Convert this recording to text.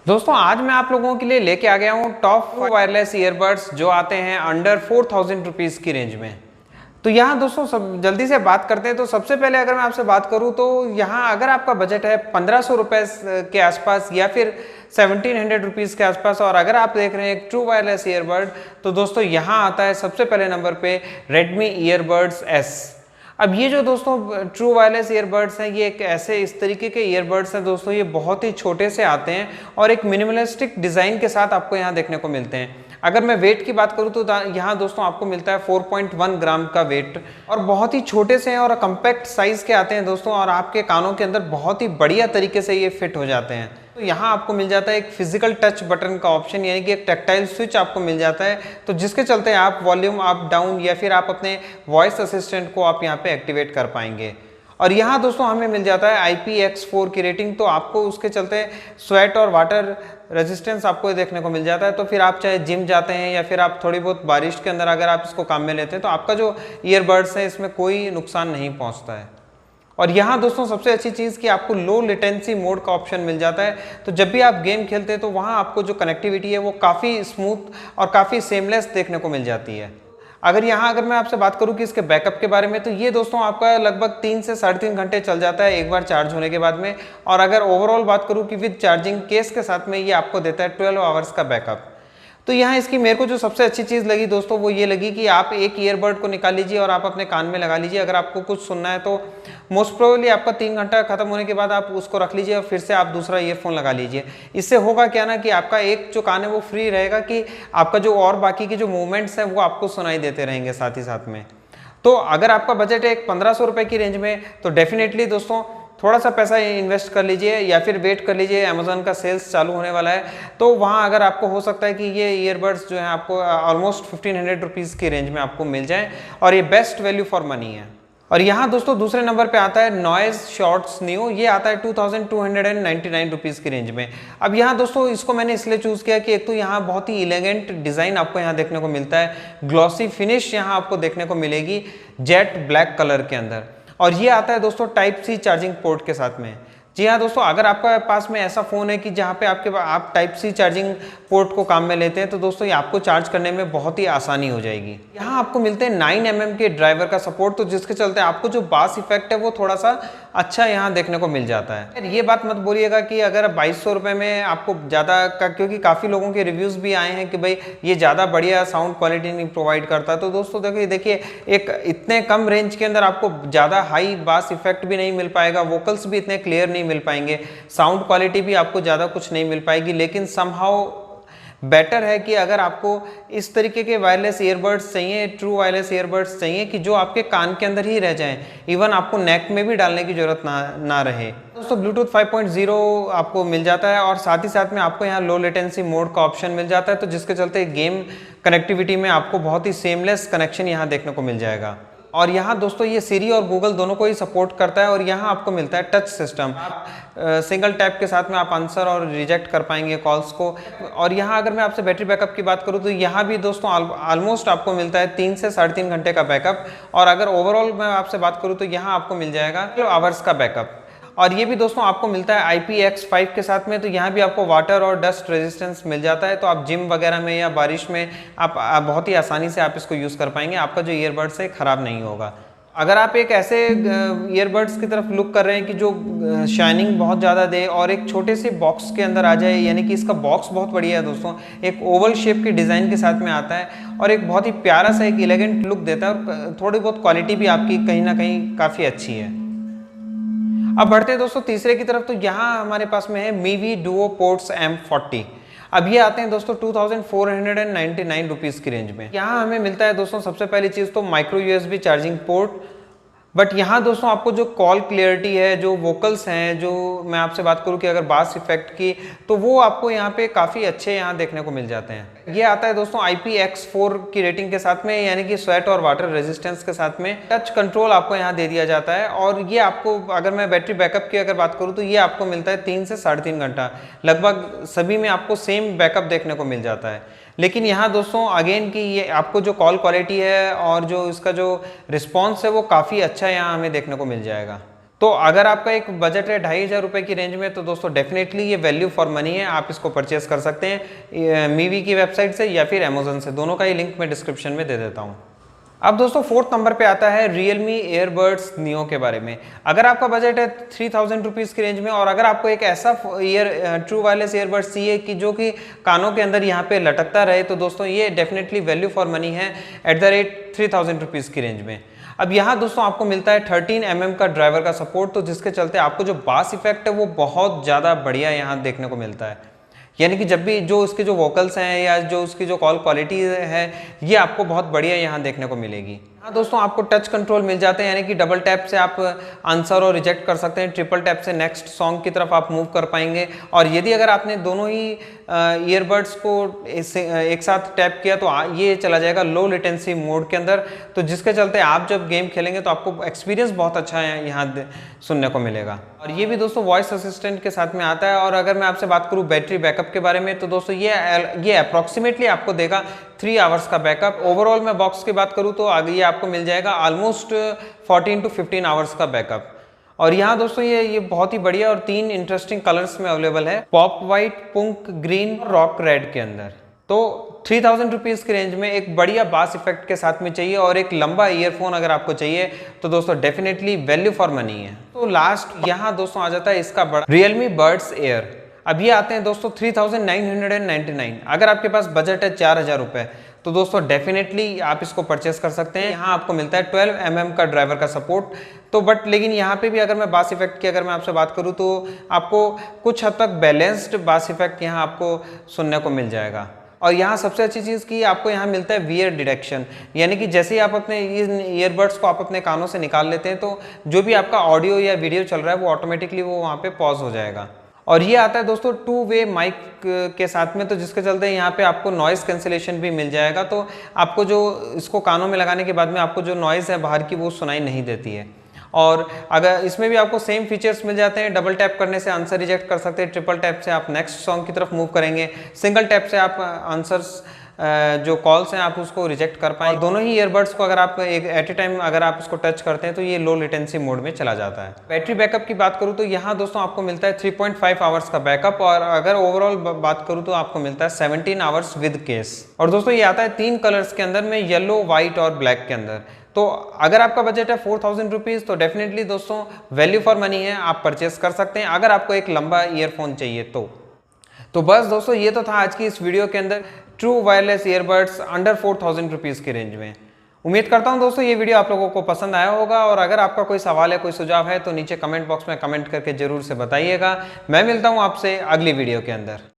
दोस्तों आज मैं आप लोगों के लिए लेके आ गया हूँ टॉप वायरलेस ईयरबड्स जो आते हैं अंडर 4000 रुपीज़ की रेंज में। तो यहाँ दोस्तों सब जल्दी से बात करते हैं। तो सबसे पहले अगर मैं आपसे बात करूँ तो यहाँ अगर आपका बजट है 1500 रुपये के आसपास या फिर 1700 रुपीज़ के आसपास, और अगर आप देख रहे हैं एक ट्रू वायरलेस ईयरबड, तो दोस्तों यहाँ आता है सबसे पहले नंबर पे Redmi ईयरबड्स S। अब ये जो दोस्तों ट्रू वायरलेस ईयरबड्स हैं, ये एक ऐसे इस तरीके के ईयरबड्स हैं दोस्तों, ये बहुत ही छोटे से आते हैं और एक मिनिमलिस्टिक डिज़ाइन के साथ आपको यहाँ देखने को मिलते हैं। अगर मैं वेट की बात करूँ तो यहाँ दोस्तों आपको मिलता है 4.1 ग्राम का वेट, और बहुत ही छोटे से हैं और कम्पैक्ट साइज़ के आते हैं दोस्तों, और आपके कानों के अंदर बहुत ही बढ़िया तरीके से ये फिट हो जाते हैं। तो यहाँ आपको मिल जाता है एक फिजिकल टच बटन का ऑप्शन, यानी कि एक टैक्टाइल स्विच आपको मिल जाता है, तो जिसके चलते आप वॉल्यूम अप डाउन या फिर आप अपने वॉइस असिस्टेंट को आप यहाँ पे एक्टिवेट कर पाएंगे। और यहाँ दोस्तों हमें मिल जाता है IPX4 की रेटिंग, तो आपको उसके चलते स्वेट और वाटर रेजिस्टेंस आपको देखने को मिल जाता है। तो फिर आप चाहे जिम जाते हैं या फिर आप थोड़ी बहुत बारिश के अंदर अगर आप इसको काम में लेते हैं तो आपका जो ईयरबड्स है इसमें कोई नुकसान नहीं पहुँचता है। और यहाँ दोस्तों सबसे अच्छी चीज़ कि आपको लो लेटेंसी मोड का ऑप्शन मिल जाता है, तो जब भी आप गेम खेलते हैं तो वहाँ आपको जो कनेक्टिविटी है वो काफ़ी स्मूथ और काफ़ी सेमलेस देखने को मिल जाती है। अगर मैं आपसे बात करूँ कि इसके बैकअप के बारे में, तो ये दोस्तों आपका लगभग 3 से 3.5 घंटे चल जाता है एक बार चार्ज होने के बाद में। और अगर ओवरऑल बात करूँ कि विद चार्जिंग केस के साथ में ये आपको देता है 12 आवर्स का बैकअप। तो यहाँ इसकी मेरे को जो सबसे अच्छी चीज़ लगी दोस्तों वो ये लगी कि आप एक ईयरबड को निकाल लीजिए और आप अपने कान में लगा लीजिए। अगर आपको कुछ सुनना है तो मोस्ट प्रोबेबली आपका 3 घंटा खत्म होने के बाद आप उसको रख लीजिए और फिर से आप दूसरा ईयरफोन लगा लीजिए। इससे होगा क्या ना कि आपका एक जो कान है वो फ्री रहेगा, कि आपका जो और बाकी के जो मूवमेंट्स हैं वो आपको सुनाई देते रहेंगे साथ ही साथ में। तो अगर आपका बजट है 1500 रुपये की रेंज में, तो डेफिनेटली दोस्तों थोड़ा सा पैसा इन्वेस्ट कर लीजिए या फिर वेट कर लीजिए, अमेज़न का सेल्स चालू होने वाला है, तो वहाँ अगर आपको हो सकता है कि ये ईयरबड्स जो है आपको ऑलमोस्ट 1500 रुपीज़ की रेंज में आपको मिल जाए, और ये बेस्ट वैल्यू फॉर मनी है। और यहाँ दोस्तों दूसरे नंबर पे आता है नॉइज शॉर्ट्स न्यू, ये आता है 2299 रुपीज़ की रेंज में। अब यहाँ दोस्तों इसको मैंने इसलिए चूज़ किया कि एक तो यहाँ बहुत ही एलिगेंट डिज़ाइन आपको यहाँ देखने को मिलता है, ग्लॉसी फिनिश यहाँ आपको देखने को मिलेगी जेट ब्लैक कलर के अंदर, और ये आता है दोस्तों टाइप सी चार्जिंग पोर्ट के साथ में। जी हाँ दोस्तों, अगर आपका पास में ऐसा फ़ोन है कि जहाँ पे आप टाइप सी चार्जिंग पोर्ट को काम में लेते हैं, तो दोस्तों ये आपको चार्ज करने में बहुत ही आसानी हो जाएगी। यहाँ आपको मिलते हैं 9 mm के ड्राइवर का सपोर्ट, तो जिसके चलते आपको जो बास इफेक्ट है वो थोड़ा सा अच्छा यहाँ देखने को मिल जाता है। ये बात मत बोलिएगा कि अगर 2200 रुपये में आपको ज़्यादा का, क्योंकि काफ़ी लोगों के रिव्यूज़ भी आए हैं कि भाई ये ज़्यादा बढ़िया साउंड क्वालिटी नहीं प्रोवाइड करता। तो दोस्तों देखिए एक इतने कम रेंज के अंदर आपको ज़्यादा हाई बास इफेक्ट भी नहीं मिल पाएगा, वोकल्स भी इतने क्लियर नहीं मिल पाएंगे, साउंड क्वालिटी भी आपको ज़्यादा कुछ नहीं मिल पाएगी। लेकिन समहाउ बेटर है कि अगर आपको इस तरीके के वायरलेस ईयरबड्स चाहिए, ट्रू वायरलेस ईयरबड्स चाहिए कि जो आपके कान के अंदर ही रह जाएं, इवन आपको नेक में भी डालने की जरूरत ना रहे। दोस्तों ब्लूटूथ 5.0 आपको मिल जाता है, और साथ ही साथ में आपको यहाँ लो लेटेंसी मोड का ऑप्शन मिल जाता है, तो जिसके चलते गेम कनेक्टिविटी में आपको बहुत ही सेमलेस कनेक्शन यहाँ देखने को मिल जाएगा। और यहाँ दोस्तों ये सीरी और गूगल दोनों को ही सपोर्ट करता है, और यहाँ आपको मिलता है टच सिस्टम। आप सिंगल टैप के साथ में आप आंसर और रिजेक्ट कर पाएंगे कॉल्स को। और यहाँ अगर मैं आपसे बैटरी बैकअप की बात करूँ तो यहाँ भी दोस्तों ऑलमोस्ट आपको मिलता है 3 से 3.5 घंटे का बैकअप, और अगर ओवरऑल मैं आपसे बात करूँ तो यहाँ आपको मिल जाएगा 12 आवर्स का बैकअप। और ये भी दोस्तों आपको मिलता है IPX5 के साथ में, तो यहाँ भी आपको वाटर और डस्ट रेजिस्टेंस मिल जाता है, तो आप जिम वगैरह में या बारिश में आप बहुत ही आसानी से आप इसको यूज़ कर पाएंगे, आपका जो ईयरबड्स है ख़राब नहीं होगा। अगर आप एक ऐसे ईयरबड्स की तरफ लुक कर रहे हैं कि जो शाइनिंग बहुत ज़्यादा दे और एक छोटे से बॉक्स के अंदर आ जाए, यानी कि इसका बॉक्स बहुत बढ़िया है दोस्तों, एक ओवल शेप की डिज़ाइन के साथ में आता है और एक बहुत ही प्यारा सा एक एलिगेंट लुक देता है, और थोड़ी बहुत क्वालिटी भी आपकी कहीं ना कहीं काफ़ी अच्छी है। अब बढ़ते हैं दोस्तों तीसरे की तरफ, तो यहाँ हमारे पास में है मीवी डुओ पोर्ट्स M40। अब ये आते हैं दोस्तों 2499 रुपीज़ की रेंज में। यहाँ हमें मिलता है दोस्तों सबसे पहली चीज़ तो micro USB charging port, but यहाँ दोस्तों आपको जो कॉल क्लियरिटी है, जो वोकल्स हैं, जो मैं आपसे बात करूँ कि अगर बास इफेक्ट की, तो वो आपको यहाँ पे काफ़ी अच्छे यहाँ देखने को मिल जाते हैं। ये आता है दोस्तों IPX4 की रेटिंग के साथ में, यानी कि स्वेट और वाटर रेजिस्टेंस के साथ में। टच कंट्रोल आपको यहाँ दे दिया जाता है, और ये आपको अगर मैं बैटरी बैकअप की अगर बात करूँ तो ये आपको मिलता है 3 से 3.5 घंटा, लगभग सभी में आपको सेम बैकअप देखने को मिल जाता है। लेकिन यहाँ दोस्तों अगेन कि ये आपको जो कॉल क्वालिटी है और जो इसका जो रिस्पॉन्स है वो काफ़ी अच्छा यहाँ हमें देखने को मिल जाएगा। तो अगर आपका एक बजट है 2,500 रुपये की रेंज में, तो दोस्तों डेफिनेटली ये वैल्यू फॉर मनी है, आप इसको परचेस कर सकते हैं मीवी की वेबसाइट से या फिर अमेजोन से, दोनों का ही लिंक मैं डिस्क्रिप्शन में दे देता हूँ। अब दोस्तों 4th नंबर पे आता है Realme Earbuds Neo के बारे में। अगर आपका बजट है 3,000 रुपीज़ की रेंज में और अगर आपको एक ऐसा ट्रू वायरलेस ईयरबड्स चाहिए कि जो कि कानों के अंदर यहाँ पे लटकता रहे, तो दोस्तों ये डेफिनेटली वैल्यू फॉर मनी है एट द रेट 3,000 रुपीज़ की रेंज में। अब यहाँ दोस्तों आपको मिलता है 13 mm का ड्राइवर का सपोर्ट, तो जिसके चलते आपको जो बास इफेक्ट है वो बहुत ज़्यादा बढ़िया यहाँ देखने को मिलता है। यानी कि जब भी जो उसके जो वोकल्स हैं या जो उसकी जो कॉल क्वालिटी है, ये आपको बहुत बढ़िया यहाँ देखने को मिलेगी। हाँ दोस्तों, आपको टच कंट्रोल मिल जाते हैं, यानी कि डबल टैप से आप आंसर और रिजेक्ट कर सकते हैं, ट्रिपल टैप से नेक्स्ट सॉन्ग की तरफ आप मूव कर पाएंगे। और यदि अगर आपने दोनों ही ईयरबड्स को एक साथ टैप किया तो ये चला जाएगा लो लेटेंसी मोड के अंदर, तो जिसके चलते आप जब गेम खेलेंगे तो आपको एक्सपीरियंस बहुत अच्छा यहाँ सुनने को मिलेगा। और ये भी दोस्तों वॉइस असिस्टेंट के साथ में आता है। और अगर मैं आपसे बात करूँ बैटरी बैकअप के बारे में, तो दोस्तों ये अप्रॉक्सीमेटली आपको देगा 3 आवर्स का बैकअप। ओवरऑल मैं बॉक्स की बात करूँ तो आगे ये आपको मिल जाएगा ऑलमोस्ट 14 to 15 आवर्स का बैकअप। और यहाँ दोस्तों ये बहुत ही बढ़िया और 3 इंटरेस्टिंग कलर्स में अवेलेबल है, pop white, punk green, rock red के अंदर। तो 3,000 रुपीज़ की रेंज में एक बढ़िया बास इफेक्ट के साथ में चाहिए और एक लंबा ईयरफोन अगर आपको चाहिए, तो दोस्तों डेफिनेटली वैल्यू फॉर मनी है। तो लास्ट यहाँ दोस्तों आ जाता है इसका बड़ा Realme Buds Air। अब ये आते हैं दोस्तों 3,999। अगर आपके पास बजट है 4,000 रुपये, तो दोस्तों डेफिनेटली आप इसको परचेस कर सकते हैं। यहाँ आपको मिलता है 12 mm का ड्राइवर का सपोर्ट। तो बट लेकिन यहाँ पे भी अगर मैं बास इफेक्ट की अगर मैं आपसे बात करूँ तो आपको कुछ हद तक बैलेंस्ड बास इफेक्ट यहाँ आपको सुनने को मिल जाएगा। और यहाँ सबसे अच्छी चीज़ की आपको यहाँ मिलता है वियर डिटेक्शन, यानी कि जैसे ही आप अपने ईयरबड्स को आप अपने कानों से निकाल लेते हैं तो जो भी आपका ऑडियो या वीडियो चल रहा है वो ऑटोमेटिकली वो वहाँ पे पॉज हो जाएगा। और ये आता है दोस्तों 2 वे माइक के साथ में, तो जिसके चलते यहाँ पे आपको नॉइज़ कैंसिलेशन भी मिल जाएगा। तो आपको जो इसको कानों में लगाने के बाद में आपको जो नॉइज़ है बाहर की वो सुनाई नहीं देती है। और अगर इसमें भी आपको सेम फीचर्स मिल जाते हैं, डबल टैप करने से आंसर रिजेक्ट कर सकते हैं, ट्रिपल टैप से आप नेक्स्ट सॉन्ग की तरफ मूव करेंगे, सिंगल टैप से आप आंसर्स जो कॉल्स हैं आप उसको रिजेक्ट कर पाएंगे। दोनों ही ईयरबड्स को अगर आप एक एट ए टाइम अगर आप उसको टच करते हैं तो ये लो लेटेंसी मोड में चला जाता है। बैटरी बैकअप की बात करूँ तो यहाँ दोस्तों आपको मिलता है 3.5 आवर्स का बैकअप। और अगर ओवरऑल बात करूँ तो आपको मिलता है 17 आवर्स विद केस। और दोस्तों ये आता है 3 कलर्स के अंदर में, येलो, व्हाइट और ब्लैक के अंदर। तो अगर आपका बजट है 4,000 रुपीज़, तो डेफिनेटली दोस्तों वैल्यू फॉर मनी है, आप परचेस कर सकते हैं अगर आपको एक लंबा ईयरफोन चाहिए तो बस दोस्तों ये तो था आज की इस वीडियो के अंदर true wireless earbuds under 4,000 rupees की रेंज में। उम्मीद करता हूं दोस्तों ये वीडियो आप लोगों को पसंद आया होगा। और अगर आपका कोई सवाल है, कोई सुझाव है, तो नीचे कमेंट बॉक्स में कमेंट करके जरूर से बताइएगा। मैं मिलता हूं आपसे अगली वीडियो के अंदर।